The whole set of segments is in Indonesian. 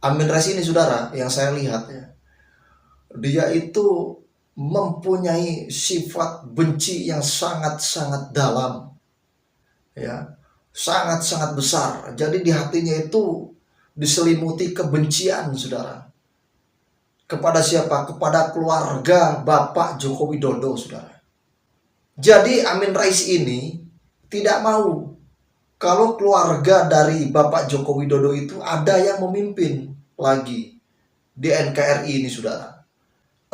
Amin Rais ini saudara, yang saya lihat ya, dia itu mempunyai sifat benci yang sangat-sangat dalam, ya, sangat-sangat besar. Jadi di hatinya itu diselimuti kebencian, saudara. Kepada siapa? Kepada keluarga Bapak Joko Widodo, saudara. Jadi Amin Rais ini tidak mau kalau keluarga dari Bapak Joko Widodo itu ada yang memimpin lagi di NKRI ini, saudara.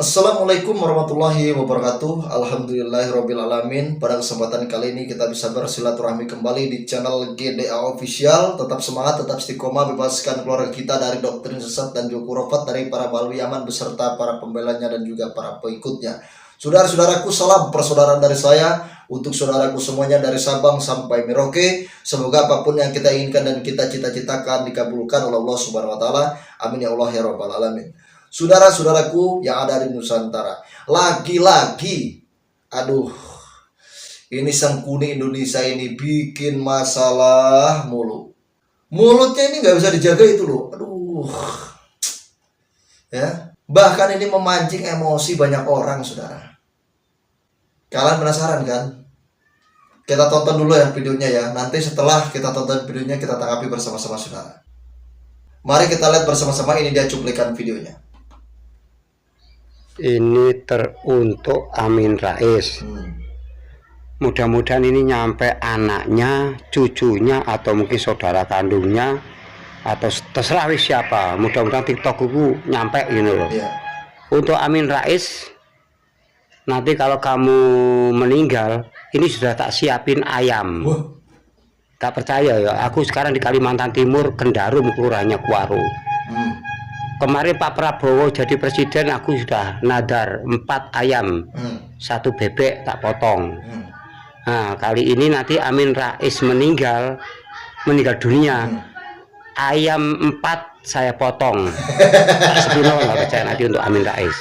Assalamualaikum warahmatullahi wabarakatuh. Alhamdulillahirrabbilalamin. Pada kesempatan kali ini kita bisa bersilaturahmi kembali di channel GDA Official. Tetap semangat, tetap istiqomah, bebaskan keluarga kita dari doktrin sesat dan juga khurafat dari para balwi aman beserta para pembelanya dan juga para pengikutnya. Saudara-saudaraku, salam persaudaraan dari saya untuk saudaraku semuanya dari Sabang sampai Merauke. Semoga apapun yang kita inginkan dan kita cita-citakan dikabulkan oleh Allah Subhanahu wa taala. Amin ya Allah ya rabbal alamin. Saudara-saudaraku yang ada di Nusantara, lagi-lagi, aduh, ini Sangkuni Indonesia ini bikin masalah mulu. Mulutnya ini nggak bisa dijaga itu loh, aduh, ya. Bahkan ini memancing emosi banyak orang, saudara. Kalian penasaran kan? Kita tonton dulu ya videonya ya. Nanti setelah kita tonton videonya kita tanggapi bersama-sama, saudara. Mari kita lihat bersama-sama, ini dia cuplikan videonya. Ini teruntuk Amin Rais. Mudah-mudahan ini nyampe anaknya, cucunya, atau mungkin saudara kandungnya, atau terserah siapa. Mudah-mudahan TikTok itu nyampe ini loh. Untuk Amin Rais, nanti kalau kamu meninggal, ini sudah tak siapin ayam. Tak percaya ya, aku sekarang di Kalimantan Timur, Kendarum, kelurahannya Kuaru. Kemarin Pak Prabowo jadi presiden, aku sudah nadar 4 ayam, 1 bebek tak potong. Nah, kali ini nanti Amin Rais meninggal dunia, ayam 4 saya potong. Tak sepuluh nggak percaya nanti untuk Amin Rais.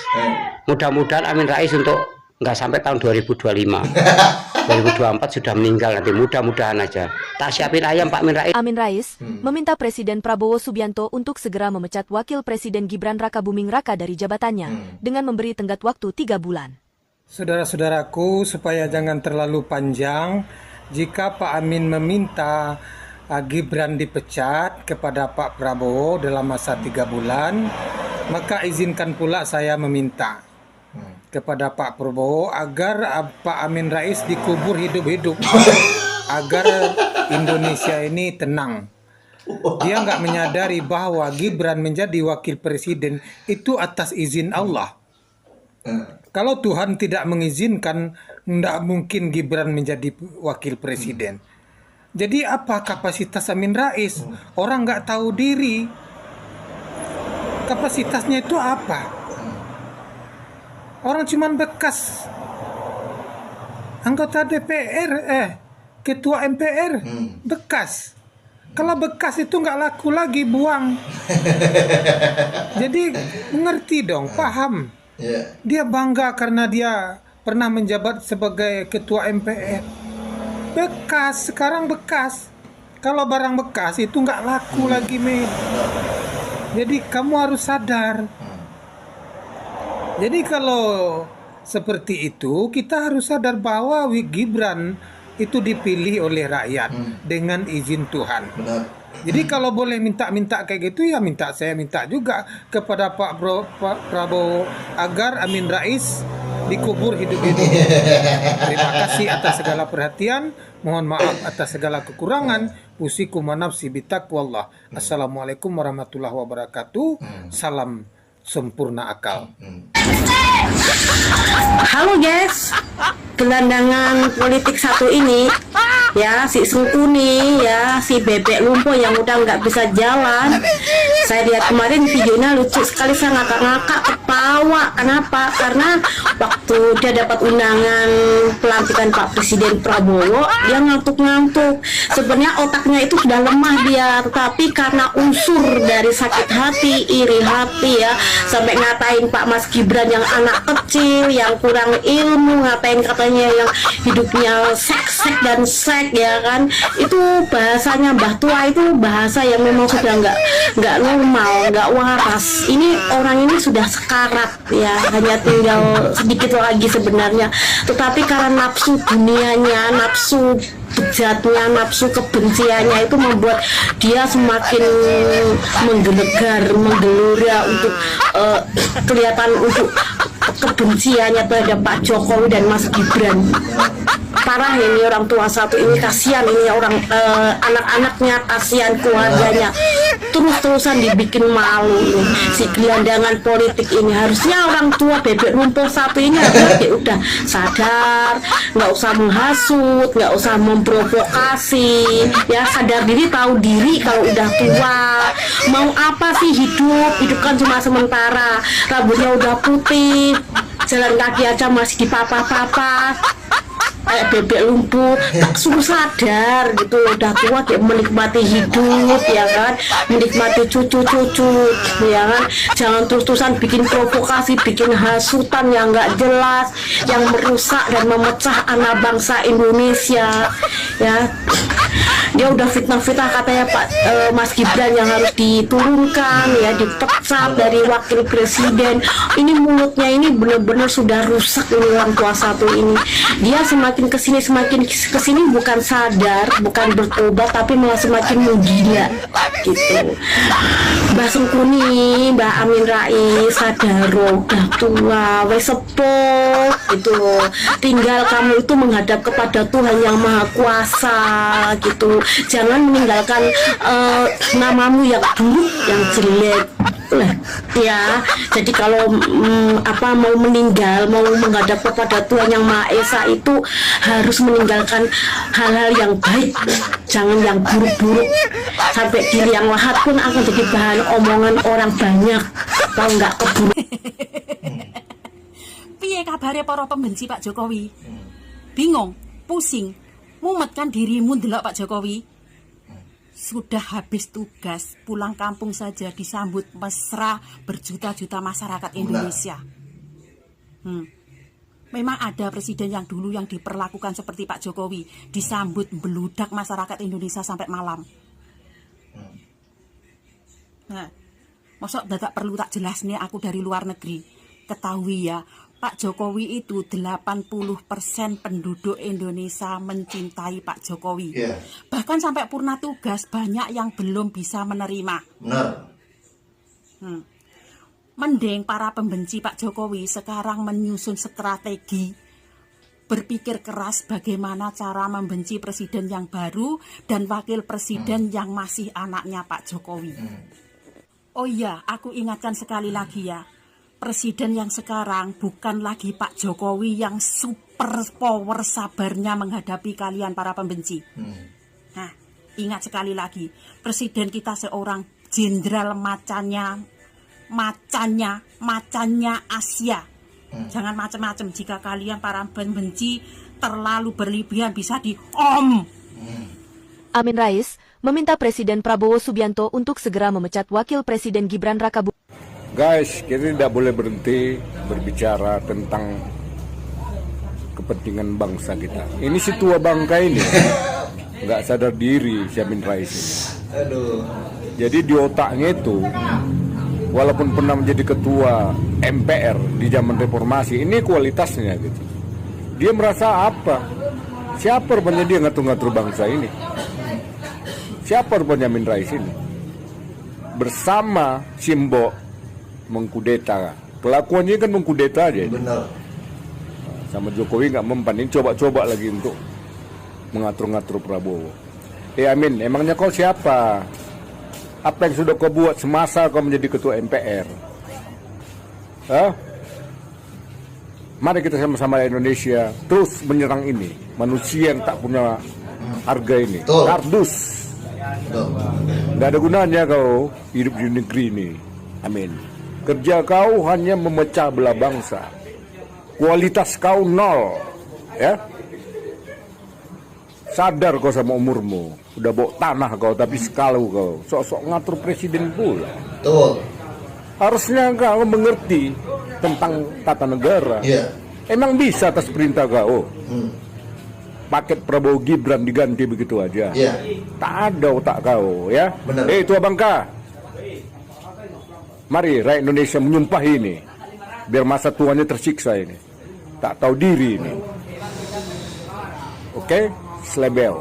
Mudah-mudahan Amin Rais untuk nggak sampai tahun 2025. 2024 sudah meninggal nanti, mudah-mudahan aja. Tak siapin ayam Pak Amin Rais. Amin Rais meminta Presiden Prabowo Subianto untuk segera memecat Wakil Presiden Gibran Rakabuming Raka dari jabatannya dengan memberi tenggat waktu 3 bulan. Saudara-saudaraku, supaya jangan terlalu panjang, jika Pak Amin meminta Gibran dipecat kepada Pak Prabowo dalam masa 3 bulan, maka izinkan pula saya meminta kepada Pak Prabowo agar Pak Amin Rais dikubur hidup-hidup, agar Indonesia ini tenang. Dia nggak menyadari bahwa Gibran menjadi wakil presiden itu atas izin Allah. Kalau Tuhan tidak mengizinkan, tidak mungkin Gibran menjadi wakil presiden. Jadi apa kapasitas Amin Rais? Orang nggak tahu diri. Kapasitasnya itu apa? Orang cuman bekas anggota DPR, ketua MPR, bekas. Kalau bekas itu nggak laku lagi, buang. Jadi mengerti dong, paham. Dia bangga karena dia pernah menjabat sebagai ketua MPR. Bekas, sekarang bekas. Kalau barang bekas itu nggak laku lagi, men. Jadi kamu harus sadar. Jadi kalau seperti itu, kita harus sadar bahwa Gibran itu dipilih oleh rakyat dengan izin Tuhan. Jadi kalau boleh minta-minta kayak gitu, ya saya minta juga kepada Pak Prabowo agar Amin Rais dikubur hidup-hidup. Terima kasih atas segala perhatian. Mohon maaf atas segala kekurangan. Usikum wa nafsi bitaqwallah. Assalamualaikum warahmatullahi wabarakatuh. Salam sempurna akal. Halo guys, gelandangan politik satu ini ya, si Sengkuni ya, si bebek lumpuh yang udah nggak bisa jalan. Saya lihat kemarin videonya lucu sekali, saya ngakak-ngakak ketawa. Kenapa? Karena waktu dia dapat undangan pelantikan Pak Presiden Prabowo, dia ngantuk-ngantuk. Sebenarnya otaknya itu sudah lemah dia, tetapi karena unsur dari sakit hati, iri hati ya, sampai ngatain Pak Mas Gibran yang anak kecil, yang kurang ilmu, ngatain katanya yang hidupnya sek-sek dan sek ya kan. Itu bahasanya Mbah Tua, itu bahasa yang memang sudah nggak normal, nggak waras. Ini orang ini sudah sekarat ya, hanya tinggal sedikit lagi sebenarnya. Tetapi karena nafsu dunianya, nafsu bejatnya, nafsu kebenciannya itu membuat dia semakin menggelegar, menggelora untuk kelihatan untuk kebenciannya terhadap Pak Jokowi dan Mas Gibran. Parah ini orang tua satu ini, kasihan ini orang anak-anaknya, kasihan keluarganya, terus-terusan dibikin malu ini. Si gelandangan politik ini, harusnya orang tua bebek lumpuh satu ini harusnya udah sadar, nggak usah menghasut, nggak usah memprovokasi, ya sadar diri, tahu diri kalau udah tua. Mau apa sih hidup kan cuma sementara. Rambutnya udah putih, jalan kaki aja masih dipapa-papa kayak bebek lumpuh, tak suruh sadar gitu, udah tua kayak menikmati hidup ya kan, menikmati cucu-cucu ya kan, jangan terus-terusan bikin provokasi, bikin hasutan yang nggak jelas, yang merusak dan memecah anak bangsa Indonesia ya. Dia udah fitnah-fitnah katanya Pak Mas Gibran yang harus diturunkan ya, dipecat dari wakil presiden. Ini mulutnya ini benar-benar sudah rusak ini orang tua satu ini. Dia semakin kesini bukan sadar, bukan bertobat, tapi malah semakin menggila gitu. Mbak Sungkuni, Mbak Amin Rais, sadar udah tua, wes sepuh gitu. Tinggal kamu itu menghadap kepada Tuhan yang Maha Kuasa gitu. Jangan meninggalkan namamu yang buruk, yang jelek ya. Jadi kalau mau meninggal, mau menghadap kepada Tuhan yang Maha Esa itu harus meninggalkan hal-hal yang baik, jangan yang buruk-buruk. Sampai diri yang lahat pun akan jadi bahan omongan orang banyak. Tahu nggak keburuk? Piye kabare para pembenci Pak Jokowi? Bingung, pusing, mumet kan dirimu ndelok Pak Jokowi? Sudah habis tugas, pulang kampung saja disambut mesra berjuta-juta masyarakat Indonesia. Memang ada presiden yang dulu yang diperlakukan seperti Pak Jokowi, disambut beludak masyarakat Indonesia sampai malam. Nah, masa tak perlu tak jelas nih aku dari luar negeri. Ketahui ya, Pak Jokowi itu 80% penduduk Indonesia mencintai Pak Jokowi. Bahkan sampai purna tugas banyak yang belum bisa menerima. Benar. Mending para pembenci Pak Jokowi sekarang menyusun strategi, berpikir keras bagaimana cara membenci presiden yang baru dan wakil presiden yang masih anaknya Pak Jokowi. Oh iya, aku ingatkan sekali lagi ya. Presiden yang sekarang bukan lagi Pak Jokowi yang super power sabarnya menghadapi kalian para pembenci. Nah, ingat sekali lagi, presiden kita seorang jenderal macannya Asia. Jangan macam-macam, jika kalian para pembenci terlalu berlebihan bisa di-om. Amin Rais meminta Presiden Prabowo Subianto untuk segera memecat Wakil Presiden Gibran Rakabuming. Guys, kita tidak boleh berhenti berbicara tentang kepentingan bangsa kita. Ini si tua bangka ini nggak sadar diri, si Amin Rais ini. Jadi di otaknya itu, walaupun pernah menjadi ketua MPR di zaman reformasi, ini kualitasnya gitu. Dia merasa apa? Siapa rupanya dia ngatur-ngatur bangsa ini? Siapa rupanya Amin Rais ini? Bersama Simbo mengkudeta, kelakuannya kan mengkudeta aja. Benar. Sama Jokowi nggak mempan, ini coba-coba lagi untuk mengatur-ngatur Prabowo. Amin, emangnya kau siapa? Apa yang sudah kau buat semasa kau menjadi ketua MPR? Mari kita sama-sama Indonesia terus menyerang ini manusia yang tak punya harga ini. Kardus. Nggak ada gunanya kau hidup di negeri ini. Amin. Kerja kau hanya memecah belah bangsa. Kualitas kau nol, ya. Sadar kau sama umurmu. Udah bawa tanah kau, tapi sekalu kau. Sok-sok ngatur presiden pula. Betul. Harusnya kau mengerti tentang tata negara. Emang bisa atas perintah kau? Paket Prabowo Gibran diganti begitu aja. Tak ada otak kau, ya. Benar. Tua bangka. Mari rakyat Indonesia menyumpah ini, biar masa tuanya tersiksa ini. Tak tahu diri ini. Oke, selebel.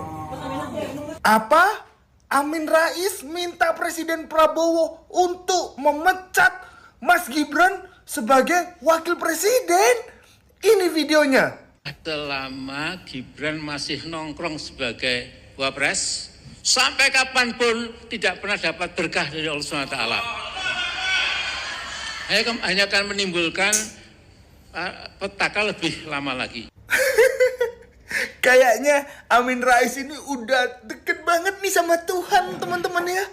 Apa? Amin Rais minta Presiden Prabowo untuk memecat Mas Gibran sebagai wakil presiden. Ini videonya. Selama Gibran masih nongkrong sebagai wapres, sampai kapanpun tidak pernah dapat berkah dari Allah SWT. Hanya akan menimbulkan petaka lebih lama lagi. Kayaknya Amin Rais ini udah deket banget nih sama Tuhan, teman-teman ya.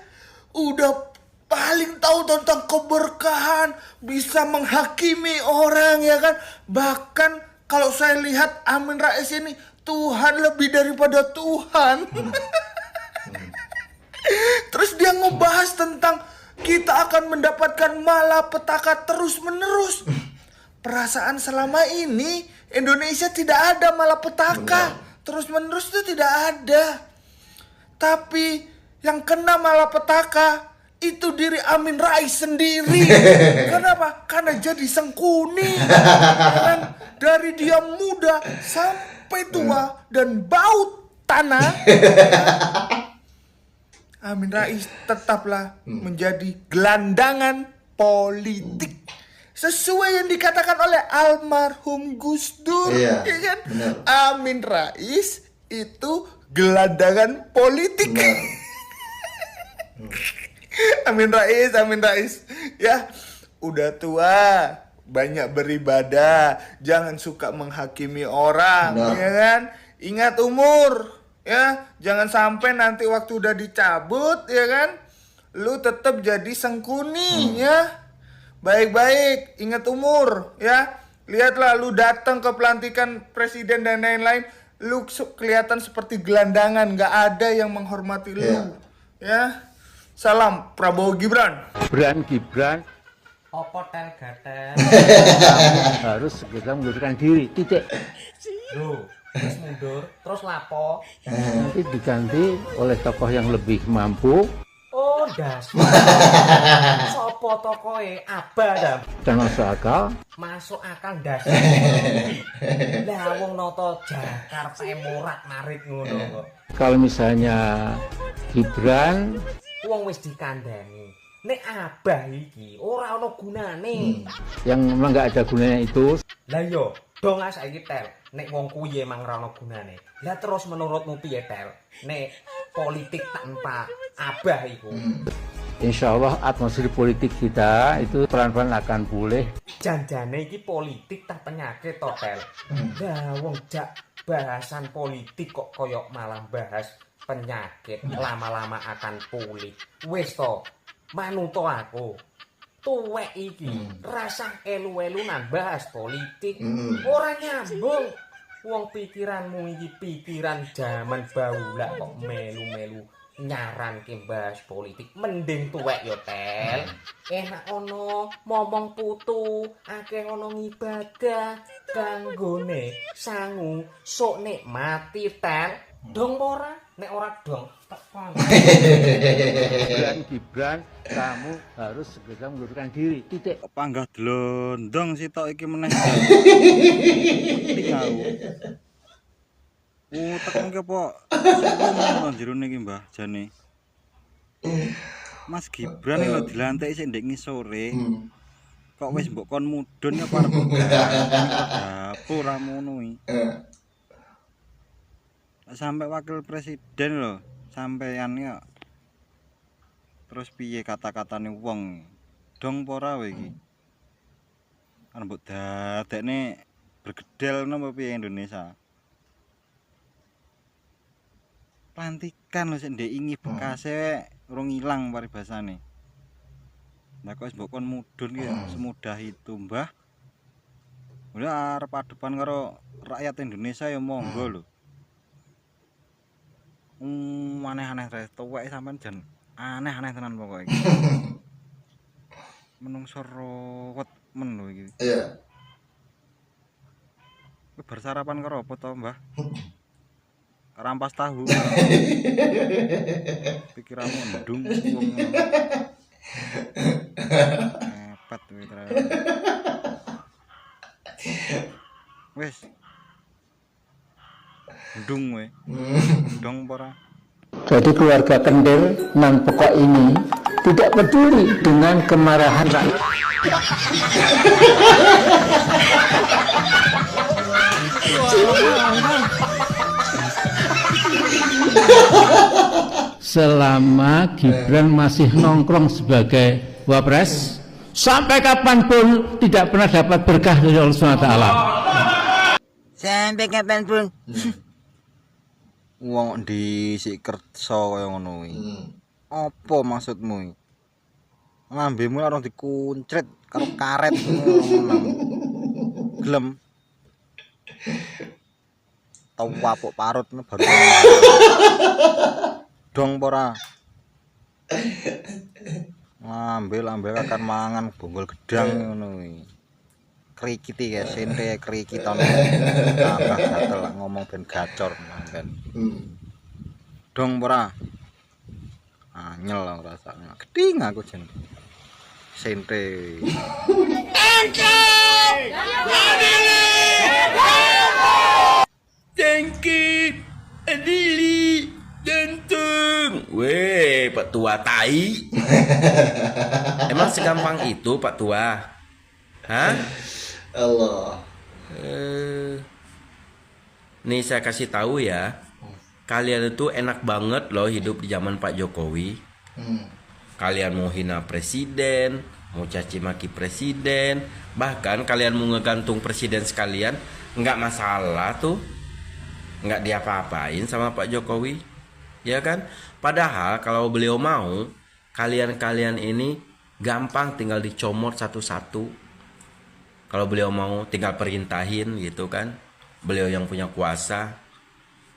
Udah paling tahu tentang keberkahan, bisa menghakimi orang ya kan. Bahkan kalau saya lihat Amin Rais ini, Tuhan lebih daripada Tuhan. Terus dia ngebahas tentang kita akan mendapatkan malapetaka terus-menerus. Perasaan selama ini Indonesia tidak ada malapetaka. Terus-menerus itu tidak ada. Tapi yang kena malapetaka itu diri Amin Rais sendiri. Kenapa? Karena jadi sengkuni. Kan? Dari dia muda sampai tua dan bau tanah, Amin Rais tetaplah menjadi gelandangan politik. Sesuai yang dikatakan oleh almarhum Gus Dur, ya kan? Benar. Amin Rais itu gelandangan politik. Amin Rais, ya udah tua, banyak beribadah, jangan suka menghakimi orang, ya kan? Ingat umur, ya, jangan sampai nanti waktu udah dicabut, ya kan? Lu tetap jadi sengkuni, ya. Baik-baik, ingat umur, ya. Lihatlah lu datang ke pelantikan presiden dan lain-lain, lu kelihatan seperti gelandangan, nggak ada yang menghormati lu, ya. Salam Prabowo Gibran. Gibran opo tel gatel harus segera mundurkan diri, titik. Loh, terus mundur, terus lapo? Nanti diganti oleh tokoh yang lebih mampu. Oh, dasar. Sopo tokoe? Abah dah. Dan masuk akal. Masuk akal dasar. Lah wong noto Jakarta morat marit ngono kok. Kalau misalnya Gibran wong wis dikandani. Nek abah iki ora ana gunane. Yang memang enggak ada gunanya itu. Lah yo, dong saiki tel. Nek wong kuwi emang ora ana gunane. Lah terus menurutmu piye tel? Nek politik tanpa abah iku. Insya Allah atmosfer politik kita itu pelan-pelan akan pulih. Janjane iki politik tak penyakit totel. Lah wong jak bahasan politik kok koyok malah bahas penyakit, lama-lama akan pulih. Wis to, manuto aku. Tuwek iki rasa elu-elu bahas politik. Ora nyambung. Wong pikiranmu iki pikiran zaman baula kok melu-melu nyaran ke bahas politik. Mending tuwek yo tel. Enak ono momong putu, akeh ono ngibadah kanggone sangu sok nikmati tel. Dong ora? Nek ora dong tekan. Gibran, kamu harus segera mundurkan diri. Titik. Panggah dlondong sitok iki meneh. Tinggal. Tekan ki apa? Suwun jero niki Mbah jane. Mas Gibran iki lho dilantik sik ndek ngisore. Kok wis mbok kon mudhun ya parep. Dapur ra ngono iki. Sampai wakil presiden loh, sampean ya. Terus piye kata-katane wong? Dong pora wae iki. Kan mbok dadekne bergedel napa piye Indonesia. Pelantikan lho sik ndek ingi bekase urung ilang paribasane. Lah kok wis mbok kon mudhun ki semudah itu, Mbah. Udah arep adepan karo rakyat Indonesia ya monggo lho. Aneh-aneh terus tuwek sampean jan aneh-aneh tenan pokoke iki. Menungso ruwet men lho iki. Iya. Bar sarapan karo apa to, Mbah? Rampas tahu. Pikiranmu ndung wong. Bandung we. Dong pora. Jadi keluarga Kendil nan pokok ini tidak peduli dengan kemarahan rakyat. Selama Gibran masih nongkrong sebagai wapres, sampai kapanpun tidak pernah dapat berkah dari Allah SWT. Sampai kapanpun. Wong di si kerso kaya ngono kuwi. Apa maksudmu iki? Lambemu ora dikuncret karo karet ngono. Gelem. Tau wapuk parut baru. Dong pora. Lambe akan mangan bonggol gedang ngono kuwi. Krikiti ya, sente krikitan. Tambah gatel ngomong ben gacor ben. Dong pora. Anyel lah rasanya. Geding aku jen. Sente. Tengki, adili, jantung. Weh, Pak Tua tai. Emang segampang itu, Pak Tua? Hah? Allah. Nih saya kasih tahu ya. Kalian itu enak banget loh hidup di zaman Pak Jokowi. Kalian mau hina presiden, mau caci maki presiden, bahkan kalian mau ngegantung presiden sekalian, nggak masalah tuh. Nggak diapa-apain sama Pak Jokowi, ya kan? Padahal kalau beliau mau, kalian-kalian ini gampang tinggal dicomot satu-satu. Kalau beliau mau tinggal perintahin gitu kan, beliau yang punya kuasa.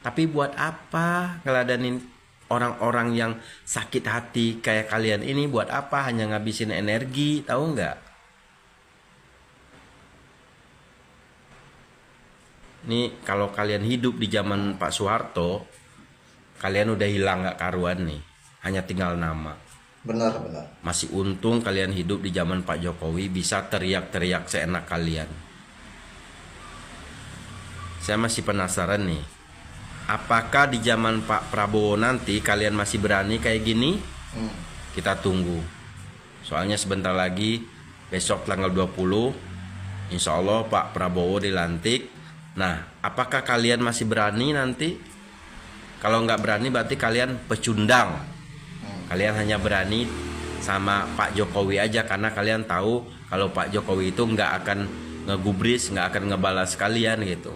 Tapi buat apa ngeladanin orang-orang yang sakit hati kayak kalian ini? Buat apa? Hanya ngabisin energi, tahu nggak? Nih kalau kalian hidup di zaman Pak Soeharto, kalian udah hilang nggak karuan nih, hanya tinggal nama. Benar. Masih untung kalian hidup di zaman Pak Jokowi, bisa teriak-teriak seenak kalian. Saya masih penasaran nih, apakah di zaman Pak Prabowo nanti kalian masih berani kayak gini? Kita tunggu. Soalnya sebentar lagi, besok tanggal 20, insya Allah Pak Prabowo dilantik. Nah, apakah kalian masih berani nanti? Kalau nggak berani berarti kalian pecundang. Kalian hanya berani sama Pak Jokowi aja karena kalian tahu kalau Pak Jokowi itu nggak akan ngegubris, nggak akan ngebalas kalian gitu.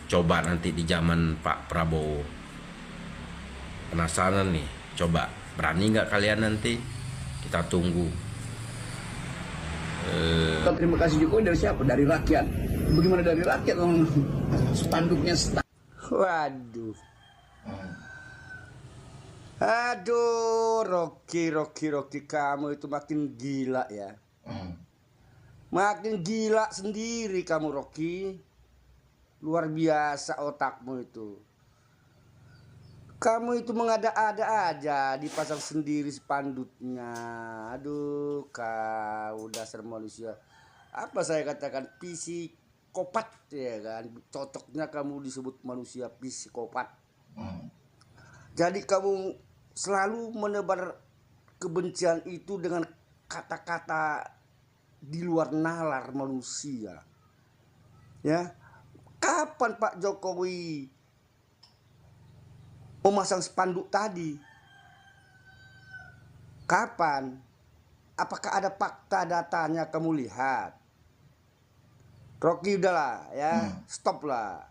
Coba nanti di zaman Pak Prabowo. Penasaran nih, coba berani nggak kalian nanti? Kita tunggu. Terima kasih Jokowi dari siapa? Dari rakyat. Bagaimana dari rakyat? Spanduknya waduh. Aduh, Rocky, kamu itu makin gila ya. Makin gila sendiri kamu, Rocky. Luar biasa otakmu itu. Kamu itu mengada-ada aja, dipasang sendiri spanduknya. Aduh, kau dasar manusia. Apa saya katakan, psikopat ya kan? Cocoknya kamu disebut manusia psikopat. Jadi kamu selalu menebar kebencian itu dengan kata-kata di luar nalar manusia. Ya, kapan Pak Jokowi memasang spanduk tadi? Kapan? Apakah ada fakta datanya kamu lihat? Rocky udahlah ya, stop lah.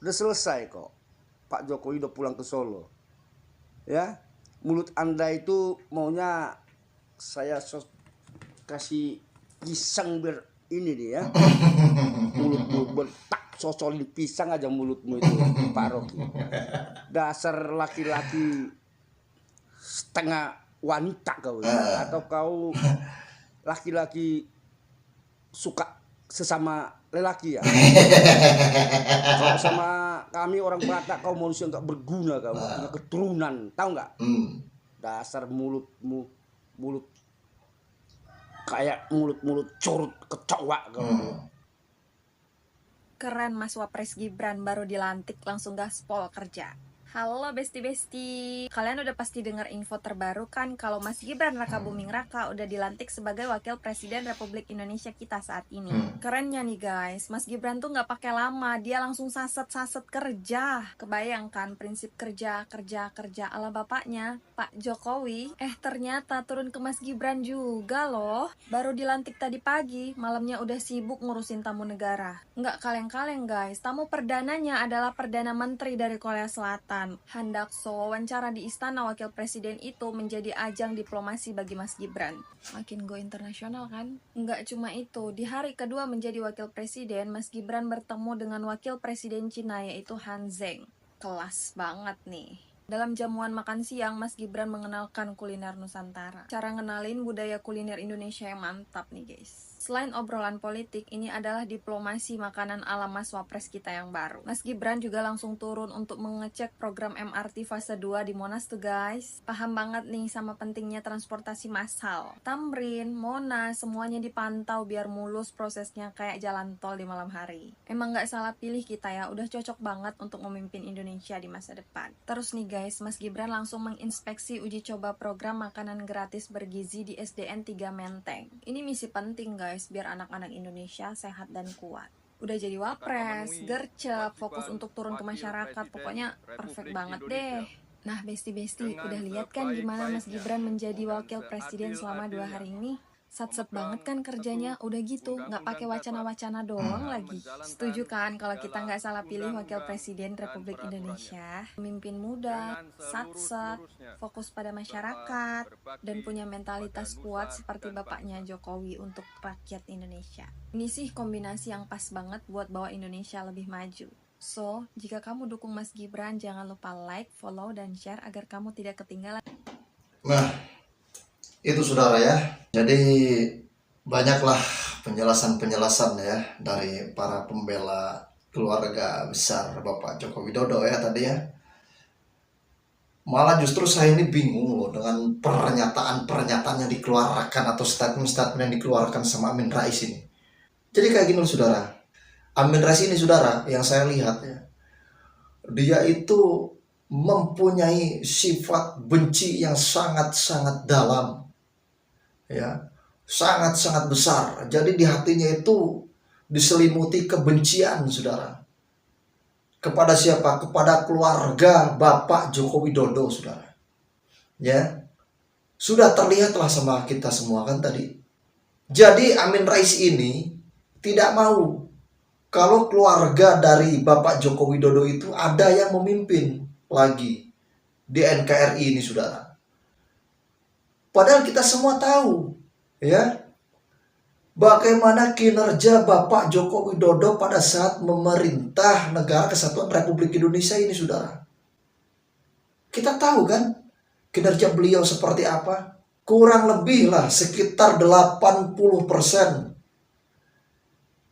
Udah selesai kok. Pak Jokowi udah pulang ke Solo. Ya, mulut Anda itu maunya saya kasih pisang biar ini nih ya. Mulutmu bertak, sosolin pisang aja mulutmu itu, Pak Rocky. Dasar laki-laki setengah wanita kau ya. Atau kau laki-laki suka sesama lelaki ya. Kalau sama kami orang Batak kau manusia nggak berguna, kau punya keturunan, tahu nggak? Dasar mulutmu mulut kayak mulut curut kecoa kau. Keren Mas Wapres Gibran baru dilantik langsung gaspol kerja. Halo besti-besti, kalian udah pasti dengar info terbaru kan kalau Mas Gibran Rakabuming Raka udah dilantik sebagai Wakil Presiden Republik Indonesia kita saat ini. Kerennya nih guys, Mas Gibran tuh nggak pakai lama, dia langsung saset-saset kerja. Kebayangkan prinsip kerja ala bapaknya, Pak Jokowi. Ternyata turun ke Mas Gibran juga loh. Baru dilantik tadi pagi, malamnya udah sibuk ngurusin tamu negara. Nggak kaleng-kaleng guys, tamu perdananya adalah Perdana Menteri dari Korea Selatan. Handakso wawancara di Istana Wakil Presiden itu menjadi ajang diplomasi bagi Mas Gibran. Makin go internasional kan? Nggak cuma itu, di hari kedua menjadi Wakil Presiden, Mas Gibran bertemu dengan Wakil Presiden Cina yaitu Han Zheng. Kelas banget nih. Dalam jamuan makan siang, Mas Gibran mengenalkan kuliner Nusantara. Cara ngenalin budaya kuliner Indonesia yang mantap nih guys. Selain obrolan politik, ini adalah diplomasi makanan ala Mas Wapres kita yang baru. Mas Gibran juga langsung turun untuk mengecek program MRT fase 2 di Monas tuh guys. Paham banget nih sama pentingnya transportasi massal. Tamrin, Monas, semuanya dipantau biar mulus prosesnya kayak jalan tol di malam hari. Emang nggak salah pilih kita ya, udah cocok banget untuk memimpin Indonesia di masa depan. Terus nih guys, Mas Gibran langsung menginspeksi uji coba program makanan gratis bergizi di SDN 3 Menteng. Ini misi penting guys, biar anak-anak Indonesia sehat dan kuat. Udah jadi wapres, gercep, fokus untuk turun ke masyarakat, pokoknya perfect banget deh. Nah besti-besti, udah lihat kan gimana Mas Gibran menjadi wakil presiden selama 2 hari ini? Satset banget kan kerjanya, udah gitu, nggak pakai wacana-wacana doang lagi. Setuju kan kalau kita nggak salah pilih Wakil Presiden Republik Indonesia? Pemimpin muda, satset, fokus pada masyarakat, dan punya mentalitas kuat seperti bapaknya Jokowi untuk rakyat Indonesia. Ini sih kombinasi yang pas banget buat bawa Indonesia lebih maju. So, jika kamu dukung Mas Gibran, jangan lupa like, follow, dan share agar kamu tidak ketinggalan. Nah, itu saudara ya. Jadi banyaklah penjelasan-penjelasan ya dari para pembela keluarga besar Bapak Joko Widodo ya tadi ya. Malah justru saya ini bingung loh dengan pernyataan-pernyataan yang dikeluarkan atau statement-statement yang dikeluarkan sama Amin Rais ini. Jadi kayak gini loh saudara. Amin Rais ini saudara yang saya lihat ya. Dia itu mempunyai sifat benci yang sangat-sangat dalam. Ya, sangat-sangat besar. Jadi di hatinya itu diselimuti kebencian saudara. Kepada siapa? Kepada keluarga Bapak Joko Widodo saudara. Ya, sudah terlihatlah sama kita semua kan tadi. Jadi Amin Rais ini tidak mau kalau keluarga dari Bapak Joko Widodo itu ada yang memimpin lagi di NKRI ini saudara. Padahal kita semua tahu ya bagaimana kinerja Bapak Joko Widodo pada saat memerintah Negara Kesatuan Republik Indonesia ini saudara. Kita tahu kan kinerja beliau seperti apa? Kurang lebih lah sekitar 80%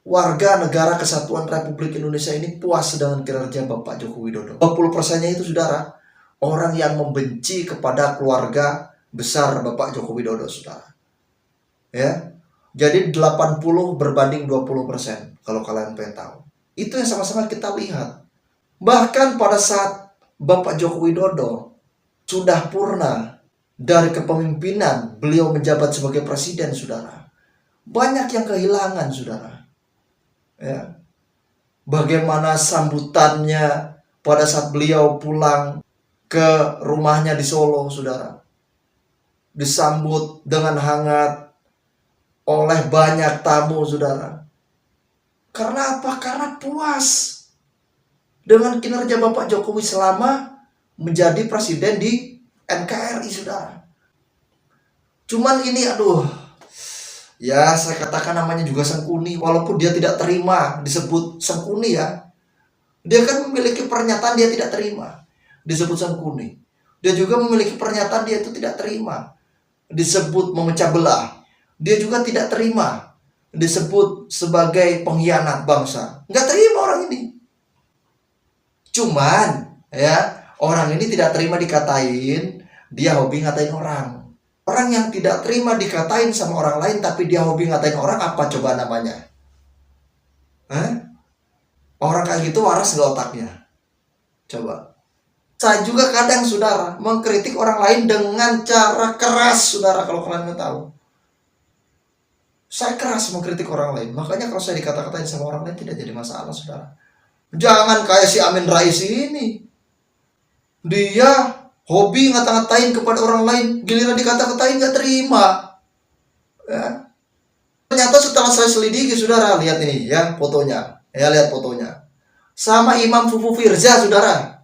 warga Negara Kesatuan Republik Indonesia ini puas dengan kinerja Bapak Joko Widodo. 20%-nya itu saudara orang yang membenci kepada keluarga besar Bapak Joko Widodo saudara. Ya. Jadi 80 berbanding 20% kalau kalian pengen tahu. Itu yang sama-sama kita lihat. Bahkan pada saat Bapak Joko Widodo sudah purna dari kepemimpinan, beliau menjabat sebagai presiden saudara. Banyak yang kehilangan saudara. Ya. Bagaimana sambutannya pada saat beliau pulang ke rumahnya di Solo saudara. Disambut dengan hangat oleh banyak tamu saudara. Karena apa? Karena puas dengan kinerja Bapak Jokowi selama menjadi presiden di NKRI saudara. Cuman ini ya saya katakan namanya juga Sengkuni. Walaupun dia tidak terima disebut Sengkuni ya. Dia kan memiliki pernyataan dia tidak terima disebut Sengkuni. Dia juga memiliki pernyataan dia itu tidak terima disebut memecah belah. Dia juga tidak terima disebut sebagai pengkhianat bangsa. Nggak terima orang ini. Cuman ya orang ini tidak terima dikatain, dia hobi ngatain orang. Orang yang tidak terima dikatain sama orang lain tapi dia hobi ngatain orang, apa coba namanya? Orang kayak gitu waras gak otaknya? Coba. Saya juga kadang, saudara, mengkritik orang lain dengan cara keras, saudara, kalau kalian mau tahu. Saya keras mengkritik orang lain. Makanya kalau saya dikata-katain sama orang lain tidak jadi masalah, saudara. Jangan kayak si Amin Rais ini. Dia hobi ngata-ngatain kepada orang lain, giliran dikata-katain gak terima. Ya. Ternyata setelah saya selidiki, saudara, lihat ini ya fotonya. Ya, lihat fotonya. Sama Imam Fufu Firza, saudara.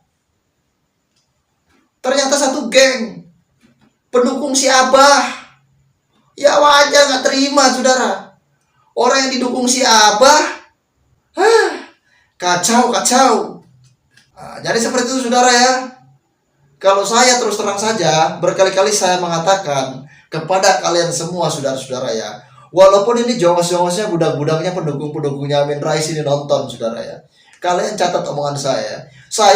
Ternyata satu geng. Pendukung si Abah. Ya wajar gak terima, saudara. Orang yang didukung si Abah, kacau. Nah, jadi seperti itu, saudara ya. Kalau saya terus terang saja, berkali-kali saya mengatakan kepada kalian semua, saudara-saudara ya, walaupun ini jongos-jongosnya budak-budaknya pendukung-pendukungnya Amin Rais ini nonton, saudara ya, kalian catat omongan saya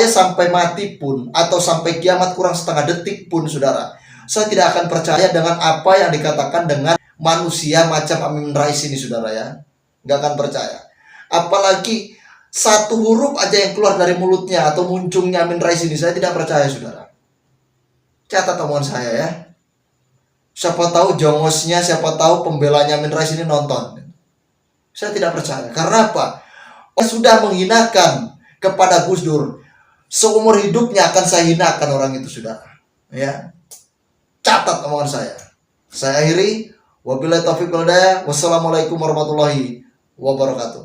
sampai mati pun atau sampai kiamat kurang setengah detik pun, saudara, saya tidak akan percaya dengan apa yang dikatakan dengan manusia macam Amin Rais ini, saudara ya, nggak akan percaya. Apalagi satu huruf aja yang keluar dari mulutnya atau muncungnya Amin Rais ini, saya tidak percaya, saudara. Catat omongan saya ya. Siapa tahu jongosnya, siapa tahu pembelanya Amin Rais ini nonton. Saya tidak percaya. Karena apa? Sudah menghinakan kepada Gus Dur. Seumur hidupnya akan saya hinakan orang itu, saudara. Ya. Catat omongan saya. Saya akhiri. Wabillahi taufiq wal hidayah. Wassalamualaikum warahmatullahi wabarakatuh.